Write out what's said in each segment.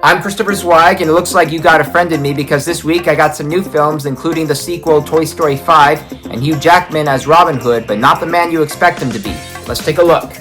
I'm Christopher Zweig, and it looks like you got a friend in me because this week I got some new films, including the sequel Toy Story 5 and Hugh Jackman as Robin Hood, but not the man you expect him to be. Let's take a look.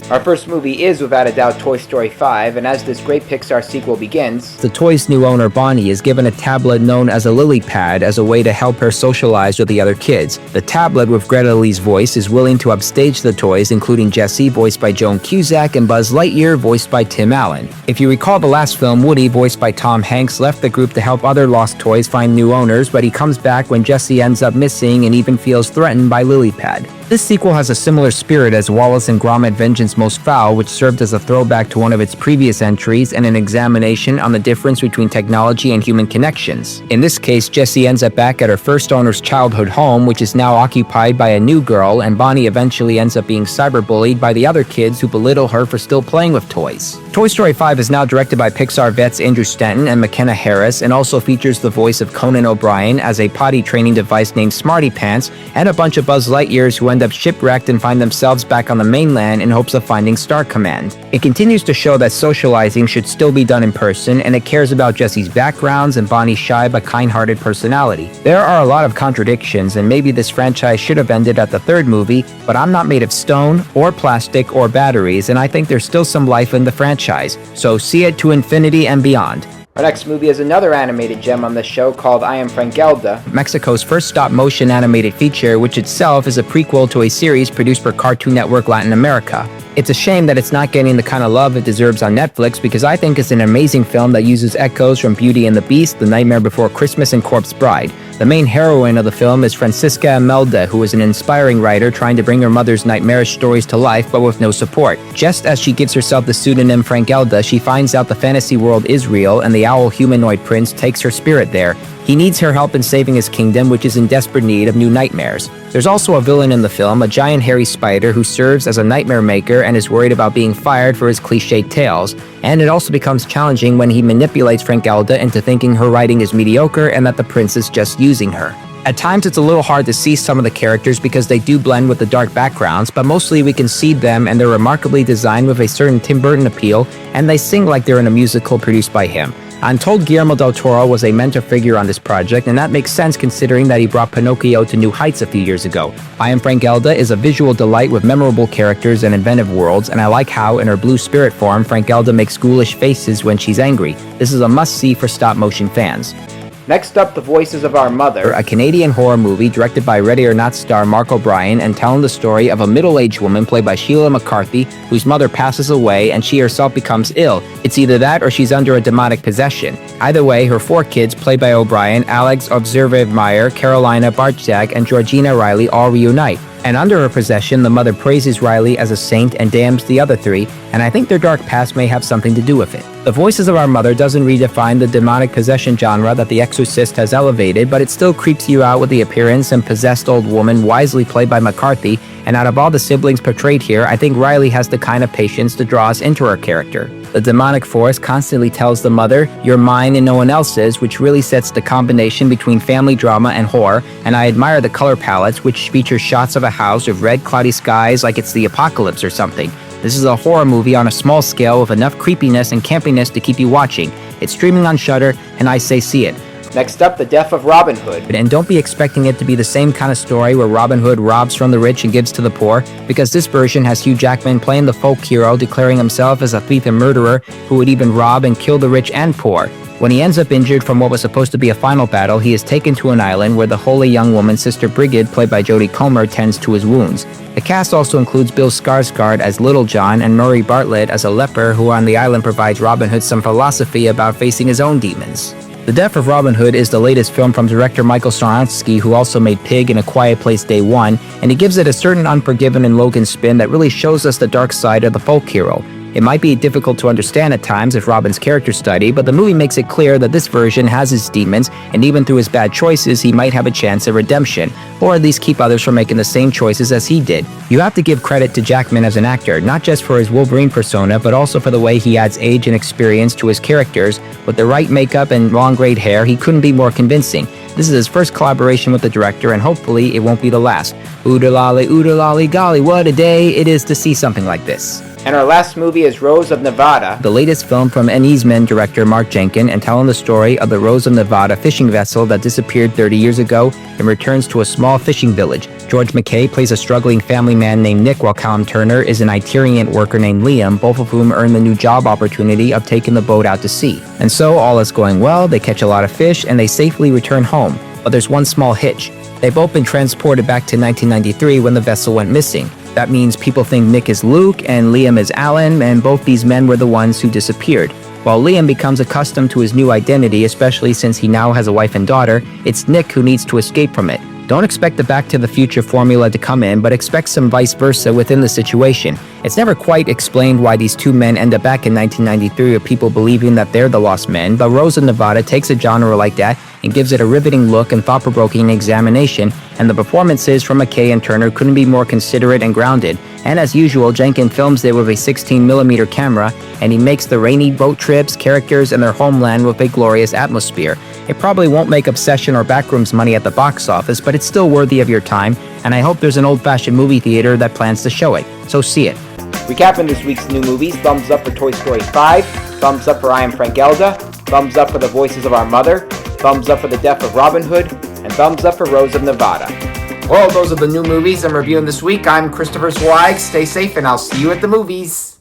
Our first movie is without a doubt Toy Story 5, and as this great Pixar sequel begins, the toy's new owner Bonnie is given a tablet known as a lily pad as a way to help her socialize with the other kids. The tablet with Greta Lee's voice is willing to upstage the toys, including Jessie, voiced by Joan Cusack, and Buzz Lightyear, voiced by Tim Allen. If you recall the last film, Woody, voiced by Tom Hanks, left the group to help other lost toys find new owners, but he comes back when Jessie ends up missing and even feels threatened by Lilypad. This sequel has a similar spirit as Wallace and Gromit: Vengeance Most Foul, which served as a throwback to one of its previous entries and an examination on the difference between technology and human connections. In this case, Jessie ends up back at her first owner's childhood home, which is now occupied by a new girl, and Bonnie eventually ends up being cyberbullied by the other kids who belittle her for still playing with toys. Toy Story 5 is now directed by Pixar vets Andrew Stanton and McKenna Harris, and also features the voice of Conan O'Brien as a potty training device named Smarty Pants, and a bunch of Buzz Lightyears who end up shipwrecked and find themselves back on the mainland in hopes of finding Star Command. It continues to show that socializing should still be done in person, and it cares about Jessie's backgrounds and Bonnie's shy but kind-hearted personality. There are a lot of contradictions, and maybe this franchise should have ended at the third movie, but I'm not made of stone, or plastic, or batteries, and I think there's still some life in the franchise. So see it to infinity and beyond. Our next movie is another animated gem on this show called Am Frankelda, Mexico's first stop-motion animated feature, which itself is a prequel to a series produced for Cartoon Network Latin America. It's a shame that it's not getting the kind of love it deserves on Netflix because I think it's an amazing film that uses echoes from Beauty and the Beast, The Nightmare Before Christmas, and Corpse Bride. The main heroine of the film is Francisca Imelda, who is an inspiring writer trying to bring her mother's nightmarish stories to life but with no support. Just as she gives herself the pseudonym Frankelda, she finds out the fantasy world is real and the owl humanoid prince takes her spirit there. He needs her help in saving his kingdom, which is in desperate need of new nightmares. There's also a villain in the film, a giant hairy spider who serves as a nightmare maker and is worried about being fired for his cliched tales. And it also becomes challenging when he manipulates Frankelda into thinking her writing is mediocre and that the prince is just using her. At times it's a little hard to see some of the characters because they do blend with the dark backgrounds, but mostly we can see them and they're remarkably designed with a certain Tim Burton appeal, and they sing like they're in a musical produced by him. I'm told Guillermo del Toro was a mentor figure on this project, and that makes sense considering that he brought Pinocchio to new heights a few years ago. Am Frankelda is a visual delight with memorable characters and inventive worlds, and I like how, in her blue spirit form, Frankelda makes ghoulish faces when she's angry. This is a must-see for stop-motion fans. Next up, The Voices of Our Mother, a Canadian horror movie directed by Ready or Not star Mark O'Brien and telling the story of a middle-aged woman played by Shelia McCarthy whose mother passes away and she herself becomes ill. It's either that or she's under a demonic possession. Either way, her four kids, played by O'Brien, Alex Observe-Meyer, Carolina Barczak, and Georgina Riley all reunite. And under her possession, the mother praises Riley as a saint and damns the other three, and I think their dark past may have something to do with it. The Voices of Our Mother doesn't redefine the demonic possession genre that The Exorcist has elevated, but it still creeps you out with the appearance and possessed old woman wisely played by McCarthy, and out of all the siblings portrayed here, I think Riley has the kind of patience to draw us into her character. The demonic force constantly tells the mother, "You're mine and no one else's," which really sets the combination between family drama and horror, and I admire the color palettes, which feature shots of a house with red, cloudy skies like it's the apocalypse or something. This is a horror movie on a small scale with enough creepiness and campiness to keep you watching. It's streaming on Shudder, and I say see it. Next up, The Death of Robin Hood. And don't be expecting it to be the same kind of story where Robin Hood robs from the rich and gives to the poor, because this version has Hugh Jackman playing the folk hero, declaring himself as a thief and murderer who would even rob and kill the rich and poor. When he ends up injured from what was supposed to be a final battle, he is taken to an island where the holy young woman Sister Brigid, played by Jodie Comer, tends to his wounds. The cast also includes Bill Skarsgård as Little John and Murray Bartlett as a leper who on the island provides Robin Hood some philosophy about facing his own demons. The Death of Robin Hood is the latest film from director Michael Sarnoski, who also made Pig and A Quiet Place Day One, and he gives it a certain Unforgiven and Logan spin that really shows us the dark side of the folk hero. It might be difficult to understand at times if Robin's character study, but the movie makes it clear that this version has his demons, and even through his bad choices, he might have a chance of redemption, or at least keep others from making the same choices as he did. You have to give credit to Jackman as an actor, not just for his Wolverine persona, but also for the way he adds age and experience to his characters. With the right makeup and long grayed hair, he couldn't be more convincing. This is his first collaboration with the director, and hopefully it won't be the last. Oodalolly, golly, what a day it is to see something like this. And our last movie is Rose of Nevada, the latest film from Eastman director Mark Jenkin, and telling the story of the Rose of Nevada fishing vessel that disappeared 30 years ago and returns to a small fishing village. George MacKay plays a struggling family man named Nick, while Callum Turner is an itinerant worker named Liam, both of whom earn the new job opportunity of taking the boat out to sea. And so all is going well, they catch a lot of fish, and they safely return home. But there's one small hitch. They've both been transported back to 1993 when the vessel went missing. That means people think Nick is Luke and Liam is Alan, and both these men were the ones who disappeared. While Liam becomes accustomed to his new identity, especially since he now has a wife and daughter, it's Nick who needs to escape from it. Don't expect the Back to the Future formula to come in, but expect some vice versa within the situation. It's never quite explained why these two men end up back in 1993 with people believing that they're the lost men, but Rose of Nevada takes a genre like that and gives it a riveting look and thought-provoking examination, and the performances from MacKay and Turner couldn't be more considerate and grounded. And as usual, Jenkin films it with a 16mm camera, and he makes the rainy boat trips, characters, and their homeland with a glorious atmosphere. It probably won't make Obsession or Backrooms money at the box office, but it's still worthy of your time, and I hope there's an old-fashioned movie theater that plans to show it. So see it. Recapping this week's new movies: thumbs up for Toy Story 5, thumbs up for I Am Frankelda, thumbs up for The Voices of Our Mother, thumbs up for The Death of Robin Hood, and thumbs up for Rose of Nevada. Well, those are the new movies I'm reviewing this week. I'm Christopher Zweig. Stay safe, and I'll see you at the movies.